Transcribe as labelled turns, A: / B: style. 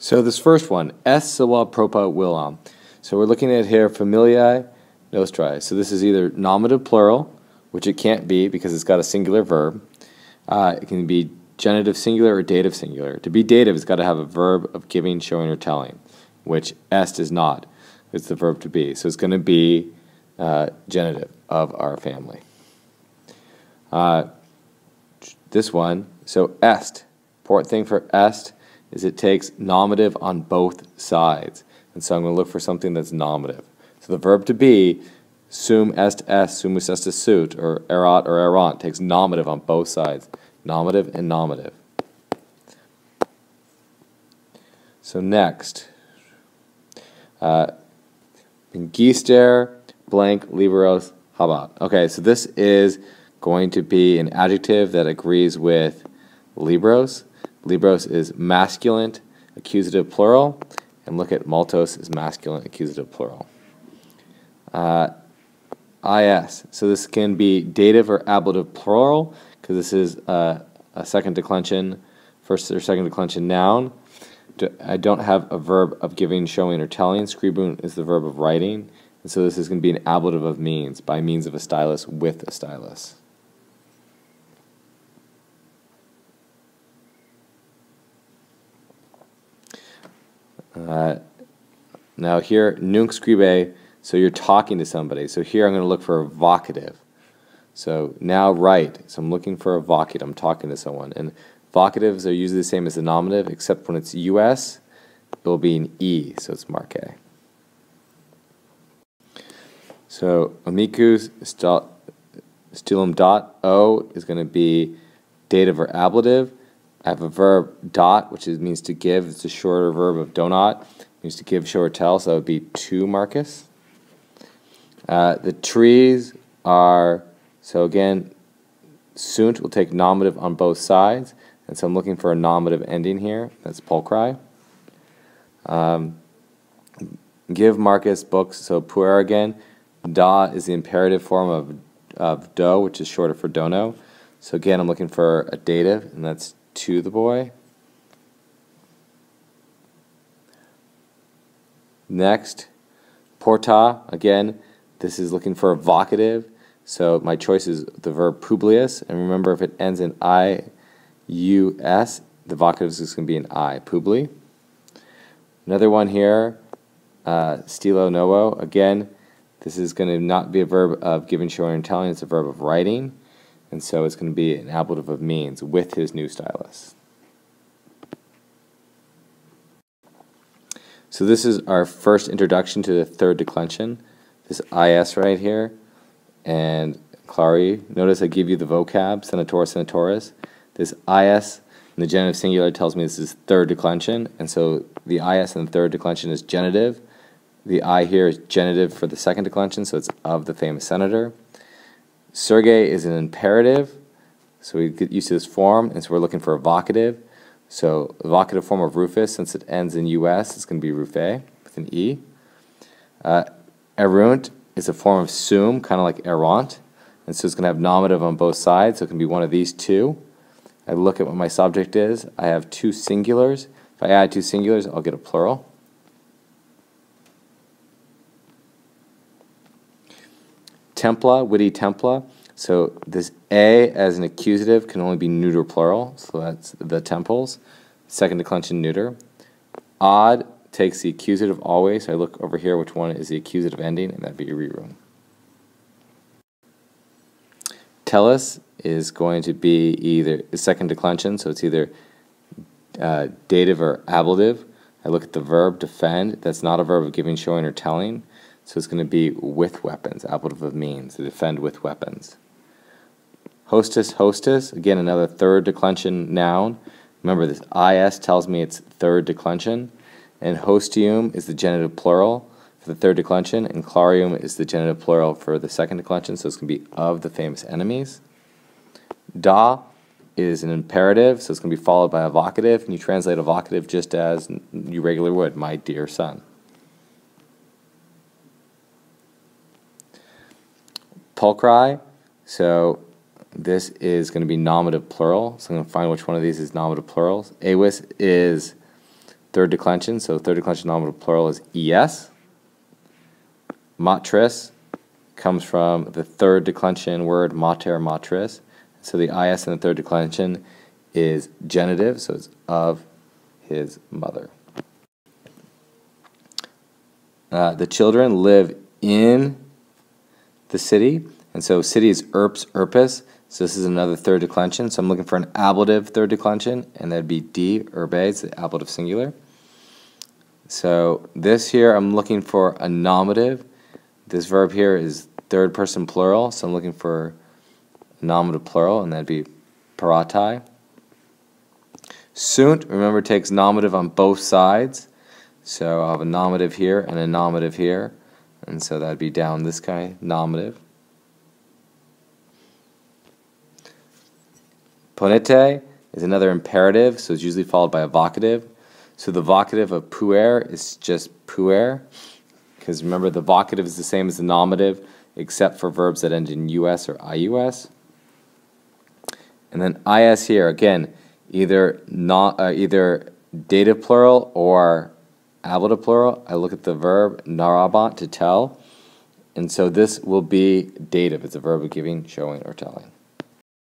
A: So this first one, est silva propa villam. So we're looking at here familiae nostrae. So this is either nominative plural, which it can't be because it's got a singular verb. It can be genitive singular or dative singular. To be dative, it's got to have a verb of giving, showing, or telling, which est is not. It's the verb to be. So it's going to be genitive of our family. This one, so est. Important thing for est is it takes nominative on both sides. And so I'm going to look for something that's nominative. So the verb to be, sum est est, sumus est sunt, or erat or erant, takes nominative on both sides. Nominative and nominative. So next, Gister blank liberos habat. Okay, so this is going to be an adjective that agrees with libros. Libros is masculine, accusative plural, and look at multos is masculine, accusative plural. Is, so this can be dative or ablative plural, because this is a second declension, first or second declension noun. I don't have a verb of giving, showing, or telling. Scribun is the verb of writing, and so this is going to be an ablative of means, by means of a stylus with a stylus. Now here, nunc scribe, so you're talking to somebody. So here I'm going to look for a vocative. So now write. So I'm looking for a vocative. I'm talking to someone. And vocatives are usually the same as the nominative, except when it's US, it will be an E, so it's marque. So amicus stilum dot o is going to be dative or ablative. I have a verb dot, which means to give. It's a shorter verb of donot. It means to give, show, or tell, so that would be to Marcus. The trees are, so again, sunt will take nominative on both sides, and so I'm looking for a nominative ending here. That's pulchri. Give Marcus books, so puer again. Da is the imperative form of do, which is shorter for dono. So again, I'm looking for a dative, and that's to the boy. Next, porta, again, this is looking for a vocative, so my choice is the verb publius, and remember if it ends in I-U-S, the vocative is going to be an I, publi. Another one here, stilo novo, again, this is going to not be a verb of giving, showing, and telling, it's a verb of writing, and so it's going to be an ablative of means with his new stylus. So this is our first introduction to the third declension, this is right here, and clari. Notice I give you the vocab, senator, senatoris. This is in the genitive singular tells me this is third declension, and so the is in the third declension is genitive. The I here is genitive for the second declension, so it's of the famous senator. Sergei is an imperative, so we get used to this form, and so we're looking for a vocative. So the vocative form of Rufus, since it ends in US, it's going to be Rufe with an E. Erunt is a form of sum, kind of like erant, and so it's going to have nominative on both sides, so it can be one of these two. I look at what my subject is. I have two singulars. If I add two singulars, I'll get a plural. Templa, witty templa. So this A as an accusative can only be neuter plural, so that's the temples. Second declension neuter. Odd takes the accusative always, so I look over here which one is the accusative ending, and that'd be rerum. Tellus is going to be either the second declension, so it's either dative or ablative. I look at the verb defend. That's not a verb of giving, showing, or telling, so it's going to be with weapons, ablative of means, to defend with weapons. Hostis, hostess, again another third declension noun. Remember this is tells me it's third declension, and hostium is the genitive plural for the third declension, and clarium is the genitive plural for the second declension, so it's going to be of the famous enemies. Da is an imperative, so it's going to be followed by a vocative, and you translate a vocative just as you regularly would, my dear son. Pulchri, so this is going to be nominative plural, so I'm going to find which one of these is nominative plurals. Awis is third declension, so third declension nominative plural is es. Matris comes from the third declension word mater, matris. So the is in the third declension is genitive, so it's of his mother. The children live in the city, and so city is erps, erpus, so this is another third declension, so I'm looking for an ablative third declension, and that'd be d, urbes, the ablative singular. So this here, I'm looking for a nominative. This verb here is third person plural, so I'm looking for a nominative plural, and that'd be paratai. Sunt, remember, takes nominative on both sides. So I'll have a nominative here and a nominative here. And so that'd be down this guy, nominative. Ponete is another imperative, so it's usually followed by a vocative. So the vocative of puer is just puer, because remember the vocative is the same as the nominative, except for verbs that end in us or ius. And then is here, again, either dative plural or ablative plural. I look at the verb narabant, to tell, and so this will be dative. It's a verb of giving, showing, or telling.